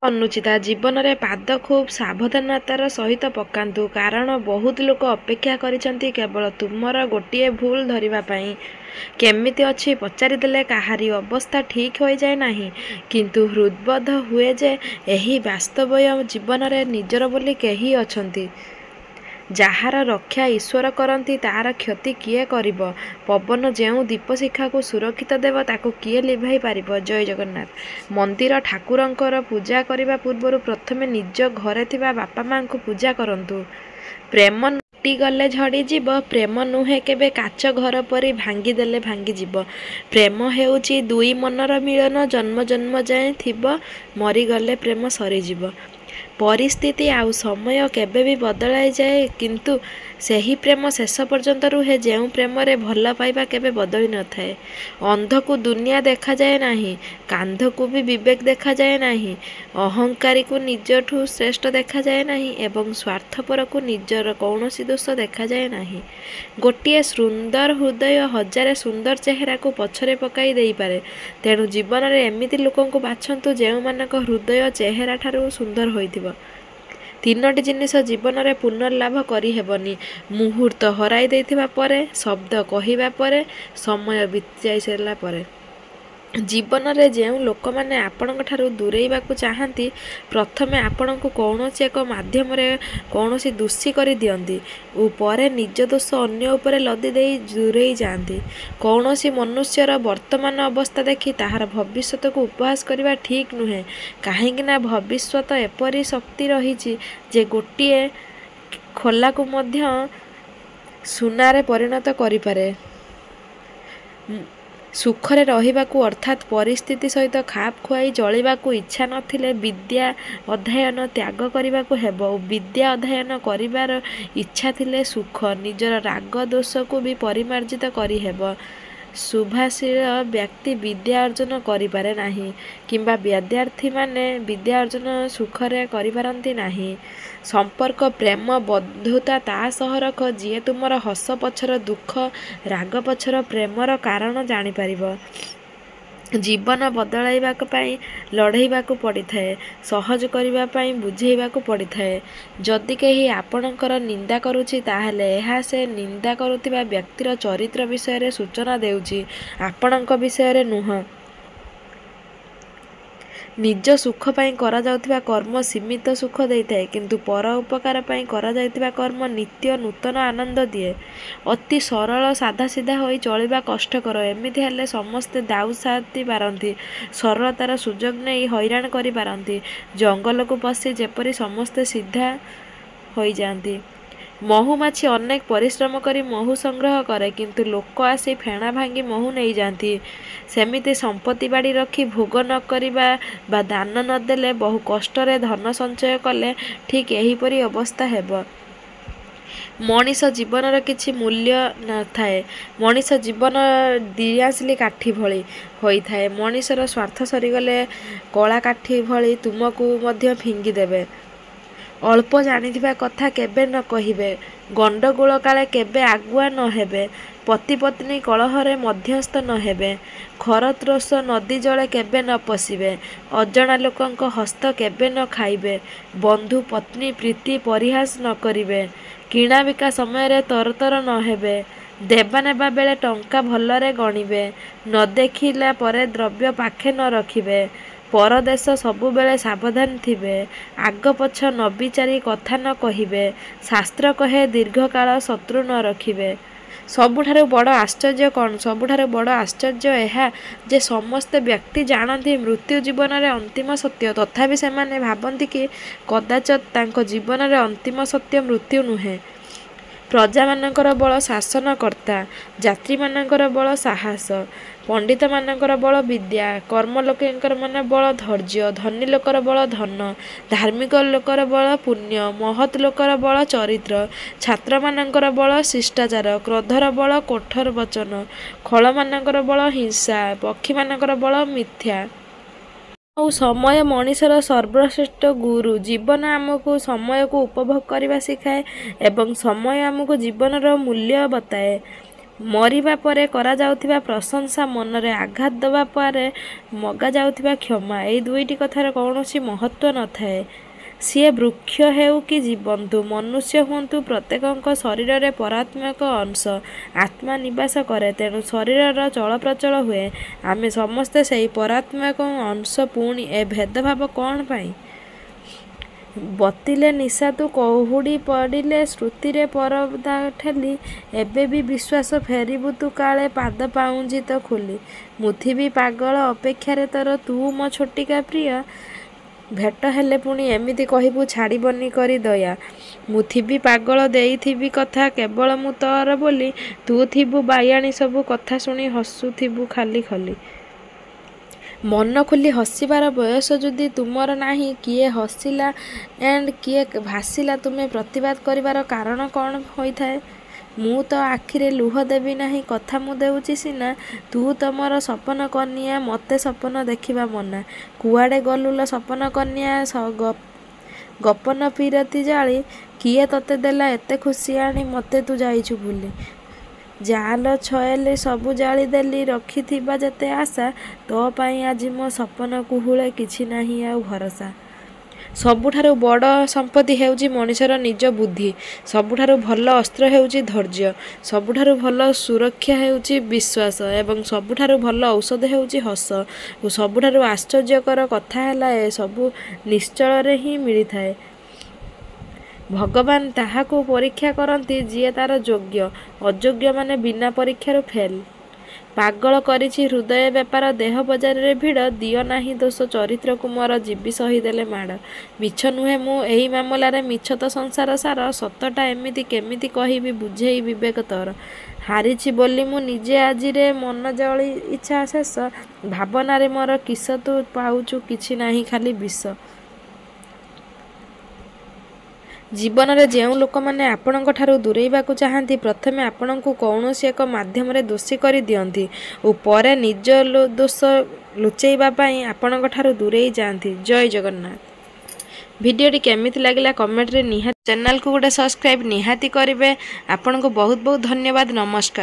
ଅନୁଚିତା ଜୀବନରେ ପାଦ ଖୁବ୍ ସାବଧାନତାର ସହିତ ପକାନ୍ତୁ, କାରଣ ବହୁତ ଲୋକ ଅପେକ୍ଷା କରିଛନ୍ତି କେବଳ ତୁମର ଗୋଟିଏ ଭୁଲ ଧରିବା ପାଇଁ। କେମିତି ଅଛି ପଚାରିଦେଲେ କାହାରି ଅବସ୍ଥା ଠିକ୍ ହୋଇଯାଏ ନାହିଁ, କିନ୍ତୁ ହୃଦବୋଧ ହୁଏ ଯେ ଏହି ବାସ୍ତବୀୟ ଜୀବନରେ ନିଜର ବୋଲି କେହି ଅଛନ୍ତି। ଯାହାର ରକ୍ଷା ଈଶ୍ୱର କରନ୍ତି ତାହାର କ୍ଷତି କିଏ କରିବ? ପବନ ଯେଉଁ ଦୀପଶିଖାକୁ ସୁରକ୍ଷିତ ଦେବ ତାକୁ କିଏ ଲିଭାଇ ପାରିବ? ଜୟ ଜଗନ୍ନାଥ। ମନ୍ଦିର ଠାକୁରଙ୍କର ପୂଜା କରିବା ପୂର୍ବରୁ ପ୍ରଥମେ ନିଜ ଘରେ ଥିବା ବାପା ମା'ଙ୍କୁ ପୂଜା କରନ୍ତୁ। ପ୍ରେମ ଲୁଟିଗଲେ ଝଡ଼ିଯିବ, ପ୍ରେମ ନୁହେଁ କେବେ କାଚ ଘର ପରି ଭାଙ୍ଗିଦେଲେ ଭାଙ୍ଗିଯିବ। ପ୍ରେମ ହେଉଛି ଦୁଇ ମନର ମିଳନ, ଜନ୍ମ ଜନ୍ମ ଯାଏଁ ଥିବ, ମରିଗଲେ ପ୍ରେମ ସରିଯିବ। ପରିସ୍ଥିତି ଆଉ ସମୟ କେବେ ବି ବଦଳାଇଯାଏ, କିନ୍ତୁ ସେହି ପ୍ରେମ ଶେଷ ପର୍ଯ୍ୟନ୍ତ ରୁହେ ଯେଉଁ ପ୍ରେମରେ ଭଲ ପାଇବା କେବେ ବଦଳି ନଥାଏ। ଅନ୍ଧକୁ ଦୁନିଆ ଦେଖାଯାଏ ନାହିଁ, କାନ୍ଧକୁ ବି ବିବେକ ଦେଖାଯାଏ ନାହିଁ, ଅହଙ୍କାରୀକୁ ନିଜଠୁ ଶ୍ରେଷ୍ଠ ଦେଖାଯାଏ ନାହିଁ ଏବଂ ସ୍ୱାର୍ଥପରକୁ ନିଜର କୌଣସି ଦୋଷ ଦେଖାଯାଏ ନାହିଁ। ଗୋଟିଏ ସୁନ୍ଦର ହୃଦୟ ହଜାରେ ସୁନ୍ଦର ଚେହେରାକୁ ପଛରେ ପକାଇ ଦେଇପାରେ। ତେଣୁ ଜୀବନରେ ଏମିତି ଲୋକଙ୍କୁ ବାଛନ୍ତୁ ଯେଉଁମାନଙ୍କ ହୃଦୟ ଚେହେରାଠାରୁ ସୁନ୍ଦର ହୋଇଥିବ। ତିନୋଟି ଜିନିଷ ଜୀବନରେ ପୁନର୍ଲାଭ କରିହେବନି: ମୁହୂର୍ତ୍ତ ହରାଇ ଦେଇଥିବା ପରେ, ଶବ୍ଦ କହିବା ପରେ, ସମୟ ବିତିଯାଇ ସାରିଲା ପରେ। ଜୀବନରେ ଯେଉଁ ଲୋକମାନେ ଆପଣଙ୍କଠାରୁ ଦୂରେଇବାକୁ ଚାହାନ୍ତି, ପ୍ରଥମେ ଆପଣଙ୍କୁ କୌଣସି ଏକ ମାଧ୍ୟମରେ କୌଣସି ଦୋଷୀ କରିଦିଅନ୍ତି ଓ ପରେ ନିଜ ଦୋଷ ଅନ୍ୟ ଉପରେ ଲଦି ଦେଇ ଦୂରେଇ ଯାଆନ୍ତି। କୌଣସି ମନୁଷ୍ୟର ବର୍ତ୍ତମାନ ଅବସ୍ଥା ଦେଖି ତାହାର ଭବିଷ୍ୟତକୁ ଉପହାସ କରିବା ଠିକ୍ ନୁହେଁ, କାହିଁକିନା ଭବିଷ୍ୟତ ଏପରି ଶକ୍ତି ରହିଛି ଯେ ଗୋଟିଏ ଖୋଲାକୁ ମଧ୍ୟ ସୁନାରେ ପରିଣତ କରିପାରେ। ସୁଖରେ ରହିବାକୁ ଅର୍ଥାତ୍ ପରିସ୍ଥିତି ସହିତ ଖାପ ଖୁଆଇ ଚଳିବାକୁ ଇଚ୍ଛା ନଥିଲେ ବିଦ୍ୟା ଅଧ୍ୟୟନ ତ୍ୟାଗ କରିବାକୁ ହେବ ଓ ବିଦ୍ୟା ଅଧ୍ୟୟନ କରିବାର ଇଚ୍ଛା ଥିଲେ ସୁଖ, ନିଜର ରାଗ ଦୋଷକୁ ବି ପରିମାର୍ଜିତ କରିହେବ। ଶୁଭାଶୀଳ ବ୍ୟକ୍ତି ବିଦ୍ୟା ଅର୍ଜନ କରିପାରେ ନାହିଁ କିମ୍ବା ବିଦ୍ୟାର୍ଥୀମାନେ ବିଦ୍ୟା ଅର୍ଜନ ସୁଖରେ କରିପାରନ୍ତି ନାହିଁ। ସମ୍ପର୍କ ପ୍ରେମ, ବନ୍ଧୁତା ତା ସହ ରଖ ଯିଏ ତୁମର ହସ ପଛର ଦୁଃଖ, ରାଗ ପଛର ପ୍ରେମର କାରଣ ଜାଣିପାରିବ। ଜୀବନ ବଦଳାଇବା ପାଇଁ ଲଢ଼େଇବାକୁ ପଡ଼ିଥାଏ, ସହଜ କରିବା ପାଇଁ ବୁଝେଇବାକୁ ପଡ଼ିଥାଏ। ଯଦି କେହି ଆପଣଙ୍କର ନିନ୍ଦା କରୁଛି, ତାହେଲେ ଏହା ସେ ନିନ୍ଦା କରୁଥିବା ବ୍ୟକ୍ତିର ଚରିତ୍ର ବିଷୟରେ ସୂଚନା ଦେଉଛି, ଆପଣଙ୍କ ବିଷୟରେ ନୁହେଁ। ନିଜ ସୁଖ ପାଇଁ କରାଯାଉଥିବା କର୍ମ ସୀମିତ ସୁଖ ଦେଇଥାଏ, କିନ୍ତୁ ପର ଉପକାର ପାଇଁ କରାଯାଇଥିବା କର୍ମ ନିତ୍ୟ ନୂତନ ଆନନ୍ଦ ଦିଏ। ଅତି ସରଳ ସାଧାସିଧା ହୋଇ ଚଳିବା କଷ୍ଟକର, ଏମିତି ହେଲେ ସମସ୍ତେ ଦାଉ ସାଧି ପାରନ୍ତି, ସରଳତାର ସୁଯୋଗ ନେଇ ହଇରାଣ କରିପାରନ୍ତି। ଜଙ୍ଗଲକୁ ପଶି ଯେପରି ସମସ୍ତେ ସିଧା ହୋଇଯାଆନ୍ତି। ମହୁମାଛି ଅନେକ ପରିଶ୍ରମ କରି ମହୁ ସଂଗ୍ରହ କରେ, କିନ୍ତୁ ଲୋକ ଆସି ଫେଣା ଭାଙ୍ଗି ମହୁ ନେଇଯାଆନ୍ତି। ସେମିତି ସମ୍ପତ୍ତି ବାଡ଼ି ରଖି ଭୋଗ ନ କରିବା ବା ଦାନ ନ ଦେଲେ, ବହୁ କଷ୍ଟରେ ଧନ ସଞ୍ଚୟ କଲେ ଠିକ୍ ଏହିପରି ଅବସ୍ଥା ହେବ। ମଣିଷ ଜୀବନର କିଛି ମୂଲ୍ୟ ନଥାଏ। ମଣିଷ ଜୀବନ ଦିଆସିଲି କାଠି ଭଳି ହୋଇଥାଏ। ମଣିଷର ସ୍ୱାର୍ଥ ସରିଗଲେ କଳା କାଠି ଭଳି ତୁମକୁ ମଧ୍ୟ ଫିଙ୍ଗିଦେବେ। ଅଳ୍ପ ଜାଣିଥିବା କଥା କେବେ ନ କହିବେ। ଗଣ୍ଡଗୋଳ କାଳେ କେବେ ଆଗୁଆ ନ ହେବେ। ପତି ପତ୍ନୀ କଳହରେ ମଧ୍ୟସ୍ଥ ନ ହେବେ। ଖରସ୍ରୋତା ନଦୀ ଜଳେ କେବେ ନ ପଶିବେ। ଅଜଣା ଲୋକଙ୍କ ହସ୍ତ କେବେ ନ ଖାଇବେ। ବନ୍ଧୁ ପତ୍ନୀ ପ୍ରୀତି ପରିହାସ ନ କରିବେ। କିଣାବିକା ସମୟରେ ତରତର ନ ହେବେ। ଦେବା ନେବା ବେଳେ ଟଙ୍କା ଭଲରେ ଗଣିବେ। ନ ଦେଖିଲା ପରେ ଦ୍ରବ୍ୟ ପାଖେ ନ ରଖିବେ। ପରଦେଶ ସବୁବେଳେ ସାବଧାନ ଥିବେ। ଆଗ ପଛ ନ ବିଚାରି କଥା ନ କହିବେ। ଶାସ୍ତ୍ର କହେ ଦୀର୍ଘକାଳ ଶତ୍ରୁ ନ ରଖିବେ। ସବୁଠାରୁ ବଡ଼ ଆଶ୍ଚର୍ଯ୍ୟ କ'ଣ? ସବୁଠାରୁ ବଡ଼ ଆଶ୍ଚର୍ଯ୍ୟ ଏହା ଯେ ସମସ୍ତ ବ୍ୟକ୍ତି ଜାଣନ୍ତି ମୃତ୍ୟୁ ଜୀବନରେ ଅନ୍ତିମ ସତ୍ୟ, ତଥାପି ସେମାନେ ଭାବନ୍ତି କି କଦାଚତ୍ ତାଙ୍କ ଜୀବନରେ ଅନ୍ତିମ ସତ୍ୟ ମୃତ୍ୟୁ ନୁହେଁ। ପ୍ରଜାମାନଙ୍କର ବଳ ଶାସନକର୍ତ୍ତା, ଯାତ୍ରୀମାନଙ୍କର ବଳ ସାହସ, ପଣ୍ଡିତମାନଙ୍କର ବଳ ବିଦ୍ୟା, କର୍ମ ଲୋକଙ୍କର ବଳ ଧୈର୍ଯ୍ୟ, ଧନୀ ଲୋକର ବଳ ଧନ, ଧାର୍ମିକ ଲୋକର ବଳ ପୁଣ୍ୟ, ମହତ୍ ଲୋକର ବଳ ଚରିତ୍ର, ଛାତ୍ରମାନଙ୍କର ବଳ ଶିଷ୍ଟାଚାର, କ୍ରୋଧର ବଳ କଠୋର ବଚନ, ଖଳମାନଙ୍କର ବଳ ହିଂସା, ପକ୍ଷୀମାନଙ୍କର ବଳ ମିଥ୍ୟା। ଆଉ ସମୟ ମଣିଷର ସର୍ବଶ୍ରେଷ୍ଠ ଗୁରୁ। ଜୀବନ ଆମକୁ ସମୟକୁ ଉପଭୋଗ କରିବା ଶିଖାଏ ଏବଂ ସମୟ ଆମକୁ ଜୀବନର ମୂଲ୍ୟ ବତାଏ। ମରିବା ପରେ କରାଯାଉଥିବା ପ୍ରଶଂସା, ମନରେ ଆଘାତ ଦେବା ପରେ ମଗାଯାଉଥିବା କ୍ଷମା, ଏଇ ଦୁଇଟି କଥାର କୌଣସି ମହତ୍ତ୍ୱ ନଥାଏ। ସିଏ ବୃକ୍ଷ ହେଉ କି ଜୀବନ୍ତୁ, ମନୁଷ୍ୟ ହୁଅନ୍ତୁ, ପ୍ରତ୍ୟେକଙ୍କ ଶରୀରରେ ପରାତ୍ମକ ଅଂଶ ଆତ୍ମା ନିବାସ କରେ। ତେଣୁ ଶରୀରର ଚଳପ୍ରଚଳ ହୁଏ। ଆମେ ସମସ୍ତେ ସେଇ ପରାତ୍ମକ ଅଂଶ। ପୁଣି ଏ ଭେଦଭାବ କ'ଣ ପାଇଁ? ବତିଲେ ନିଶା ତୁ କହୁଡ଼ି ପଡ଼ିଲେ ସ୍ମୃତିରେ ପରଦା ଠେଲି, ଏବେ ବି ବିଶ୍ୱାସ ଫେରିବୁ ତୁ କାଳେ ପାଦ ପାଉଁଜି ତ ଖୋଲି। ମୁଁ ଥିବି ପାଗଳ ଅପେକ୍ଷାରେ ତୋର, ତୁ ମୋ ଛୋଟିକା ପ୍ରିୟ। ଭେଟ ହେଲେ ପୁଣି ଏମିତି କହିବୁ ଛାଡ଼ିବନି କରି ଦୟା। ମୁଁ ଥିବି ପାଗଳ ଦେଇଥିବି କଥା କେବଳ ମୁଁ ତୋର ବୋଲି, ତୁ ଥିବୁ ବାୟାଣୀ ସବୁ କଥା ଶୁଣି ହସୁଥିବୁ ଖାଲି ଖଲି। ମନ ଖୋଲି ହସିବାର ବୟସ ଯଦି ତୁମର ନାହିଁ, କିଏ ହସିଲା ଏଣ୍ଡ କିଏ ଭାସିଲା ତୁମେ ପ୍ରତିବାଦ କରିବାର କାରଣ କ'ଣ ହୋଇଥାଏ? ମୁଁ ତ ଆଖିରେ ଲୁହ ଦେବି ନାହିଁ, କଥା ମୁଁ ଦେଉଛି ସିନା। ତୁ ତମର ସପନ କନିଆ, ମୋତେ ସପନ ଦେଖିବା ମନା। କୁଆଡ଼େ ଗଲୁ ଲୋ ସପନ କନ୍ୟା, ଗୋପନ ପିରତି ଜାଳି। କିଏ ତତେ ଦେଲା ଏତେ ଖୁସି ଆଣି, ମୋତେ ତୁ ଯାଇଛୁ ଭୁଲି। ଯାଲୋ ଛୟେଲି ସବୁ ଜାଳି ଦେଲି, ରଖିଥିବା ଯେତେ ଆଶା। ତୋ ପାଇଁ ଆଜି ମୋ ସପନ କୁହୁଳେ, କିଛି ନାହିଁ ଆଉ ଭରସା। ସବୁଠାରୁ ବଡ଼ ସମ୍ପତ୍ତି ହେଉଛି ମଣିଷର ନିଜ ବୁଦ୍ଧି। ସବୁଠାରୁ ଭଲ ଅସ୍ତ୍ର ହେଉଛି ଧୈର୍ଯ୍ୟ। ସବୁଠାରୁ ଭଲ ସୁରକ୍ଷା ହେଉଛି ବିଶ୍ୱାସ। ଏବଂ ସବୁଠାରୁ ଭଲ ଔଷଧ ହେଉଛି ହସ। ଓ ସବୁଠାରୁ ଆଶ୍ଚର୍ଯ୍ୟକର କଥା ହେଲା, ଏ ସବୁ ନିଶ୍ଚଳରେ ହିଁ ମିଳିଥାଏ। ଭଗବାନ ତାହାକୁ ପରୀକ୍ଷା କରନ୍ତି ଯିଏ ତାର ଯୋଗ୍ୟ। ଅଯୋଗ୍ୟମାନେ ବିନା ପରୀକ୍ଷାରୁ ଫେଲ୍। ପାଗଳ କରିଛି ହୃଦୟ ବେପାର, ଦେହ ବଜାରରେ ଭିଡ଼। ଦିଅ ନାହିଁ ଦୋଷ ଚରିତ୍ରକୁ ମୋର, ଯିବି ସହିଦେଲେ ମାଡ଼। ମିଛ ନୁହେଁ ମୁଁ ଏହି ମାମଲାରେ, ମିଛ ତ ସଂସାର ସାର। ସତଟା ଏମିତି କେମିତି କହିବି ବୁଝେଇ ବିବେକ ତୋର। ହାରିଛି ବୋଲି ମୁଁ ନିଜେ ଆଜିରେ, ମନ ଜଳି ଇଚ୍ଛା ଶେଷ। ଭାବନାରେ ମୋର କିସ ତୁ ପାଉଛୁ କିଛି ନାହିଁ ଖାଲି ବିଷ। ଜୀବନରେ ଯେଉଁ ଲୋକମାନେ ଆପଣଙ୍କଠାରୁ ଦୂରେଇବାକୁ ଚାହାନ୍ତି, ପ୍ରଥମେ ଆପଣଙ୍କୁ କୌଣସି ଏକ ମାଧ୍ୟମରେ ଦୋଷୀ କରି ଦିଅନ୍ତି ଓ ପରେ ନିଜ ଦୋଷ ଲୁଚେଇବା ପାଇଁ ଆପଣଙ୍କଠାରୁ ଦୂରେଇ ଯାଆନ୍ତି। ଜୟ ଜଗନ୍ନାଥ। ଭିଡ଼ିଓଟି କେମିତି ଲାଗିଲା କମେଣ୍ଟରେ ନିହାତି, ଚ୍ୟାନେଲକୁ ଗୋଟେ ସବସ୍କ୍ରାଇବ୍ ନିହାତି କରିବେ। ଆପଣଙ୍କୁ ବହୁତ ବହୁତ ଧନ୍ୟବାଦ। ନମସ୍କାର।